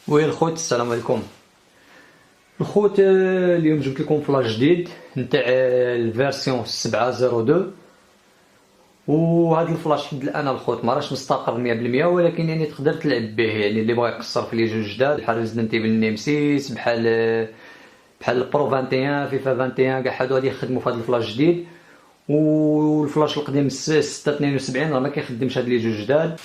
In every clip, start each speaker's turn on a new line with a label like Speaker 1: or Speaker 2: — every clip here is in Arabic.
Speaker 1: وي الخوت، السلام عليكم الخوت. اليوم جبت لكم فلاش جديد نتاع الفيرسيون 702. وهذا الفلاش حد الان الخوت ما راش مستقر 100%، ولكن يعني تقدر تلعب به. يعني اللي بغى يقصر في لي جوج جداد بحال ريزيدنت ايفل نيمسيس، بحال البرو 21 فيفا 21 كاع هادو غادي يخدموا في هذا الفلاش جديد. والفلاش القديم 672 راه ما كيخدمش هاد لي جوج جداد.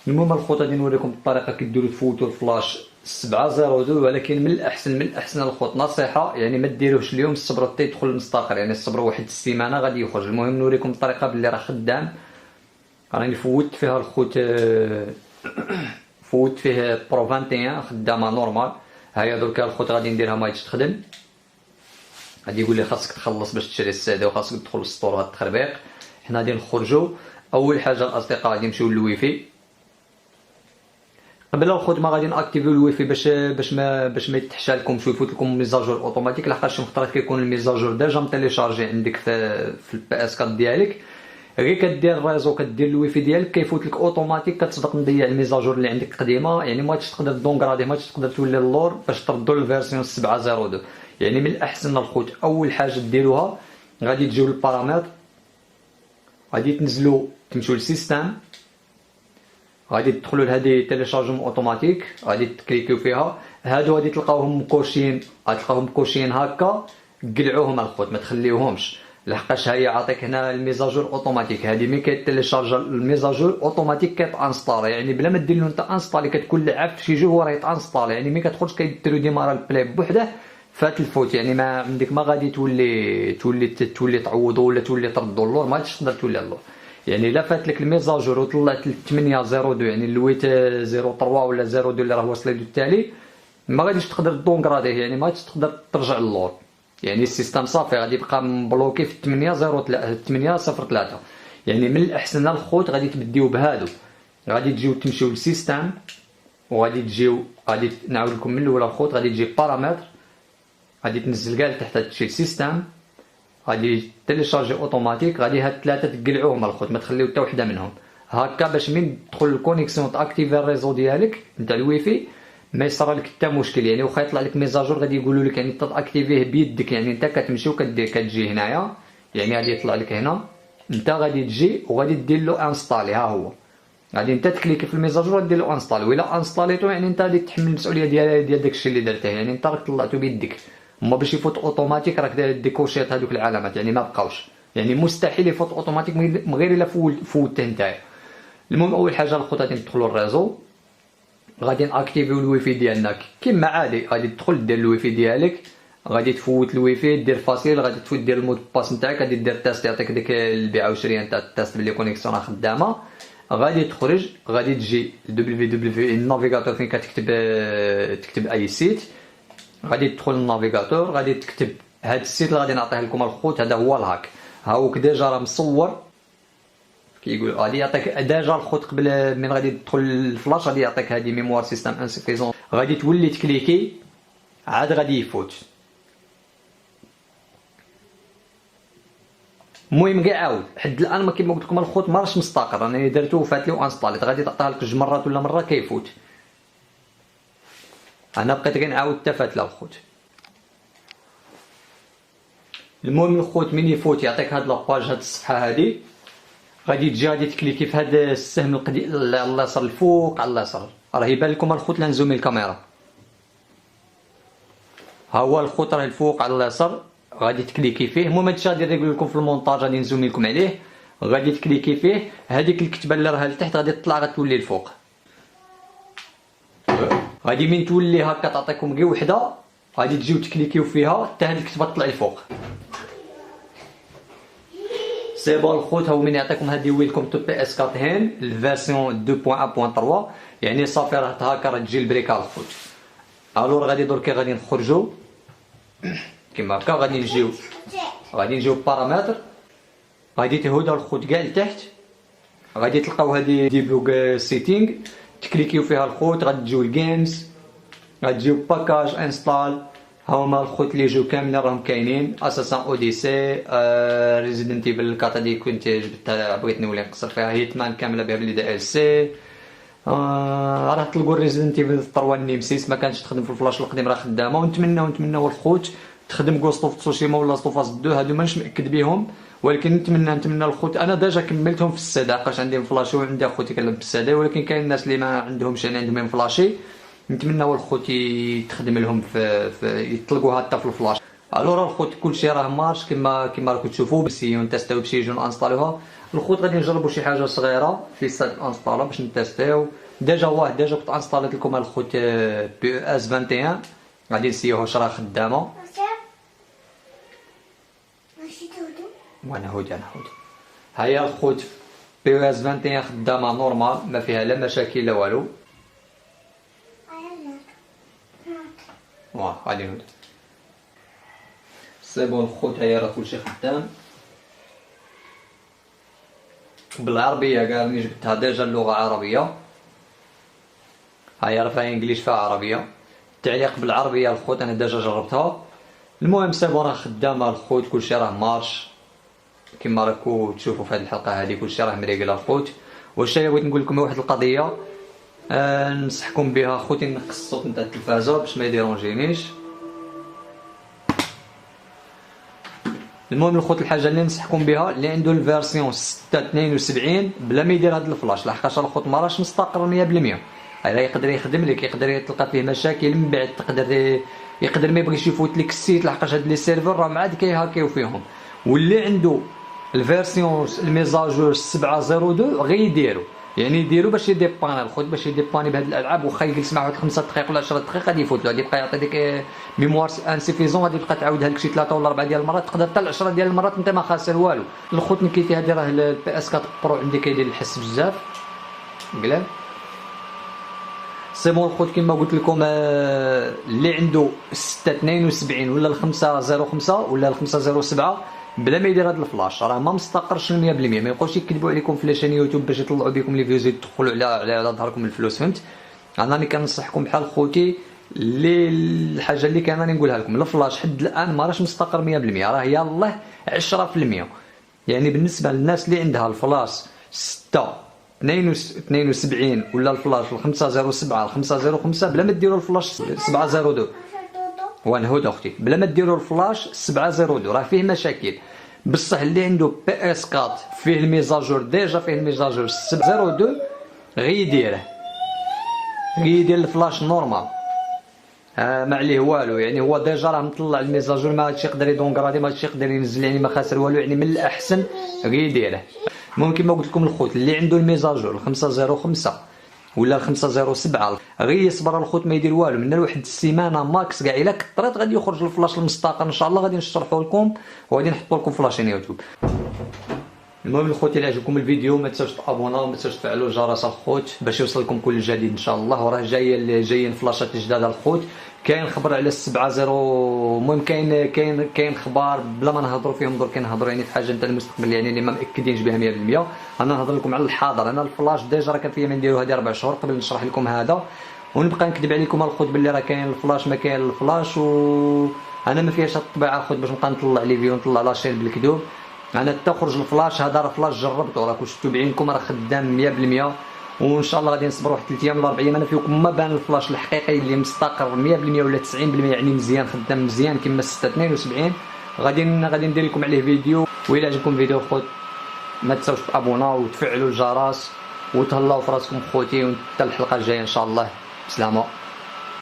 Speaker 1: المهم الخوت غادي نوريكم الطريقه كديروا تفوتوا الفلاش 702، ولكن من الاحسن الخوت نصيحه يعني ما ديروهش اليوم، صبروا حتى يدخل المستقر، يعني صبروا واحد السيمانه غادي يخرج. المهم نوريكم الطريقه باللي راه خدام. راني فوت فيها الخوت، فوت فيه برو 21 خدامه نورمال. هيا دركا الخوت غادي نديرها ما تخدم. غادي يقول لي خاصك تخلص باش تشري الساده وخاصك تدخل للسطور هاد التخربيق. حنا غادي نخرجوا. اول حاجه الاصدقاء غادي نمشيو للويفي. قبل الخوت ما غادي ناكتيفيو الويفي باش ما يتحشى لكم شو يفوت لكم ميزاجور اوتوماتيك، لحقاش مختارات كيكون الميزاجور ديجا متيليشارجي عندك في البي اس 4 ديالك. غير كدير الريزو كدير الويفي ديالك كيفوت لك اوتوماتيك، كتصدق مضيع الميزاجور اللي عندك قديمه. يعني ما تقدر دونغرادي، ما تقدر تولي اللور باش تردوا للفيرسيون 702. يعني من الاحسن الخوت اول حاجه ديروها غادي تجيو للبارامتر، غادي تنزلوا تمشيو للسيستم، غادي تدخلوا لهذه تيليشارجمون اوتوماتيك، غادي تكليكيو فيها. هادو غادي تلقاوهم مكوشين، غتلقاوهم مكوشين هكا، قلعوهم الخوت ما تخليوهمش، لحقاش هي عاطيك هنا الميزاجور اوتوماتيك. هذه ملي كيتيليشارج الميزاجور اوتوماتيك كيتانستالي، يعني بلا ما دير له انت انستالي كتكون لعب في شي جو هو راه يتانستالي. يعني ملي كتخرج كيديروا ديما راه البلاي بوحده فات الفوت. يعني ما عندك ما غادي تولي تعوضوا ولا تولي تردوا اللور، ما غاديش تقدر تولي اللور. يعني لا فات لك الميزاجور وطلعت ل 802 يعني اللويت 03 ولا 02 اللي راه واصل له التالي، ما غاديش تقدر دونغراديه، يعني ما غاديش تقدر ترجع للور. يعني السيستم صافي غادي يبقى مبلوكي في 803. يعني من الاحسن الخوت غادي تبديو بهادو، غادي تجيو تمشيو للسيستم، وغادي تجيو غادي نعاود لكم من الاول الخوت. غادي تجي بارامتر، غادي تنزل كاع لتحت تشي سيستم، غادي تيليشارجي اوتوماتيك. غادي هاد الثلاثه تقلعوهم الخوت، ما تخليو حتى وحده منهم هكا، باش من تدخل الكونيكسيون تاكتيفي الريزو ديالك نتاع الويفي ما يصرى لك حتى مشكل. يعني واخا يطلع لك ميزاجور غادي يقولوا لك يعني تاكتيفيه بيدك، يعني انت كتمشي وكدير كتجي هنايا، يعني غادي يطلع لك هنا انت غادي تجي وغادي دير له انستالي. ها هو غادي انت تكليكي في الميزاجور ودير له انستالي، وإلا انستاليتو يعني انت غادي تحمل المسؤوليه ديال داكشي اللي درته. يعني انت راك طلعتو بيدك، اما باش يفوت اوتوماتيك راك ديكوشيت هذوك العلامات، يعني ما بقاوش. يعني مستحيل يفوت اوتوماتيك من غير الا فوتته نتايا. المهم اول حاجه الخوت غادي ندخلوا الريزو، غادي ناكتيفيو الويفي ديالنا كيما عادي. غادي تدخل دير الويفي ديالك، غادي تفوت الويفي دير فاصيل، غادي تفوت دير المود باس نتاعك، غادي دير تيست يعطيك ديك البيعه وشريه نتاع التيست بلي كونيكسيون راه خدامه. غادي تخرج، غادي تجي دبليو النافيغاتور فين تكتب اي سيت، غادي تدخل للنافيغاتور، غادي تكتب هاد السيت اللي غادي نعطيه لكم الخوت. هذا هو الهاك، ها هو ديجا راه مصور كيقول. غادي يعطيك ديجا الخوت قبل من غادي تدخل الفلاش، غادي يعطيك هادي ميموار سيستم انسفيزون، غادي تولي تكليكي عاد غادي يفوت. المهم كاع عاود حد الان ما كيما قلت لكم الخوت ما راش مستقر، انا درتو وفات لي وانستاليت. غادي تعطيها لك جوج مرات ولا مره كيفوت. انا بقيت غير نعاود حتى فات لا الخوت. المهم الخوت من يفوت يعطيك هاد لاباج، هاد الصفحه هادي غادي تجي غادي تكليكي في هاد السهم القديم على اليسار الفوق على اليسار، راه يبان لكم الخوت لا نزومي الكاميرا. ها هو الخوت راه الفوق على اليسار، غادي تكليكي فيه. المهم هادشي غادي نقول لكم في المونتاج، غادي نزومي لكم عليه. غادي تكليكي فيه، هذيك الكتبه اللي راها لتحت غادي تطلع غتولي الفوق. غادي من تولي هكا تعطيكم غير وحده، غادي تجيو تكليكيو فيها حتى هاد الكتبه تطلع الفوق. سي بون الخوت، هو من يعطيكم هادي ويلكم تو بي اس 4 هين الفيرسيون 2.1.3. يعني صافي راه هكا راه تجي البريكا الخوت. الور غادي دركا غادي نخرجوا كيما هكا، غادي نجيو بارامتر، غادي تهودوا الخوت كاع لتحت، غادي تلقاو هادي ديبلوغ سيتينغ، تكليكيو فيها الخوت. غادي تجيو الجيمز، غادي تجيو باكاج انستال. هاهما الخوت اللي جيو كاملين راهم كاينين. اساسا اوديسي، ريزيدنت ايفل 4 هادي كنت جبتها بغيت نولي نقصر فيها، هيتمان كامله بها بلي دي ال سي، راه تلقوا ريزيدنت ايفل 3 النيمسيس ما كانتش تخدم في الفلاش القديم، راه خدامه. ونتمناو الخوت تخدم غوست اوف تسوشيما ولا لاست اوف اس 2، هادو مانيش مأكد بهم، ولكن نتمنى الخوت. انا ديجا كملتهم في السي دي لحقاش عندي فلاشي وعندي اخوتي كيلعب بالسي دي، ولكن كاين الناس اللي ما عندهمش، يعني عندهم فلاشي. نتمناو الخوت تخدم لهم في يطلقوها حتى في الفلاش. الوغ الخوت كلشي راه مارش كما راكم تشوفوا، بسيو نتيستيو باش يجيو انستالوها. الخوت غادي نجربوا شي حاجه صغيره في سال انستالا باش نتيستيو. ديجا كنت انستاليت لكم الخوت بي اس 21، غادي نسيوها واش راه خدامه. وانا هودي هيا الخوت بي اس 21 خدامه نورمال، ما فيها لا مشاكل لا والو. غادي نهود سي بون الخوت. هيا راه كلشي خدام بالعربيه كاع، راني جبتها ديجا اللغه عربيه. هيا راه فيها انجليش فيها عربيه، التعليق بالعربيه الخوت انا ديجا جربتها. المهم سي بون راه خدامه الخوت، كلشي راه مارش كما راكو تشوفوا في هذه الحلقه هذه، كلشي راه مريقل الخوت. واش بغيت نقول لكم واحد القضيه ننصحكم بها خوتي، نقص الصوت نتاع التلفازه باش ما يديرونجينيش. المهم الخوت الحاجه اللي ننصحكم بها اللي عنده الفيرسيون 6.72 بلا ما يدير هذا الفلاش، لحقاش الخوت ما راهش مستقر 100%. هذا يقدر يخدم لك، يقدر تلقى فيه مشاكل من بعد، يقدر ما يبغيش يفوت لك السيت، لحقاش هاد لي سيرفر راه عاد كيهاكيو فيهم. واللي عنده الفيرسيون الميزاجور 7.02 غير يديرو، يعني يديرو باش يديباني الخوت، باش يديباني بهاد الالعاب. واخا يجلس معاه 5 دقائق ولا 10 دقائق غادي يفوت له، غادي يبقى يعطي ديك ميموار انسيفيزون، غادي تبقى تعاودها لك شي 3 ولا 4 ديال المرات، تقدر حتى 10 ديال المرات انت ما خاسر والو. الخوت نكيتي هادي راه البي اس 4 برو عندي كيدير الحس بزاف قلال. سي بون الخوت كيما قلت لكم اللي عنده 6.72 ولا 5.05 ولا 5.07 بلا ما يدير هذا الفلاش راه ما مستقرش 100%. ما يبقاوش يكذبوا عليكم في لاشين يوتيوب باش يطلعوا بكم لي فيوز يدخلوا على ظهركم الفلوس، فهمت؟ انا راني كنصحكم بحال خوتي اللي الحاجه اللي كان راني نقولها لكم، الفلاش حد الان ما راهش مستقر 100%، راه يلاه 10%. يعني بالنسبه للناس اللي عندها الفلاش 6.72 ولا الفلاش 5.07 5.05 بلا ما ديروا الفلاش 7.02 ونهود اختي، بلا ما ديروا الفلاش 7.02 راه فيه مشاكل. بصح اللي عنده بي اس 4 فيه الميزاجور ديجا فيه الميزاجور 7.02 غير يدير الفلاش نورمال، ما عليه والو. يعني هو ديجا راه مطلع الميزاجور، ما هادشي يقدر يدونكرادي، ما هادشي يقدر ينزل، يعني ما خاسر والو، يعني من الاحسن يديره. المهم كما قلت لكم الخوت اللي عنده الميزاجور 5.05 ولا 5.07 غير يصبر الخوت ما يدير والو، من واحد السيمانه ماكس كاع الا كثرت غادي يخرج الفلاش المستقر ان شاء الله، غادي نشرحوا لكم وغادي نحطوا لكم فلاشين يوتيوب. المهم الخوت اللي عجبكم الفيديو ما تنساوش تابونا وما تنساوش تفعلوا الجرس الخوت باش يوصلكم كل جديد ان شاء الله. وراه جايين فلاشات جداد الخوت، كاين خبر على 7.0. المهم كاين اخبار بلا ما نهضروا فيهم درك، كنهضروا يعني في حاجه نتاع المستقبل يعني اللي ما مأكدينش بها 100%. انا نهضر لكم على الحاضر. انا الفلاش ديجا راه كان فيا ما نديرو هذه 4 شهور قبل نشرح لكم هذا، ونبقى نكذب عليكم الخوت باللي راه كاين الفلاش ما كاين الفلاش، و انا ما فيهاش الطبيعه الخوت باش نبقى نطلع لي فيديو نطلع لاشين بالكذوب. انا تخرج الفلاش هذا راه فلاش جربته، راكم شفتوا بعينكم راه خدام 100%، وان شاء الله غادي نصبروا واحد 3 ايام ولا 4 ايام انا فيكم ما بان الفلاش الحقيقي اللي مستقر 100% ولا 90%، يعني مزيان خدام مزيان كما 6.72. غادي ندير لكم عليه فيديو. وإلا عجبكم الفيديو خوت ما تنساوش تابوناو وتفعلوا الجرس وتهلاو في راسكم خوتي، وحتى الحلقه الجايه ان شاء الله. بسلامه.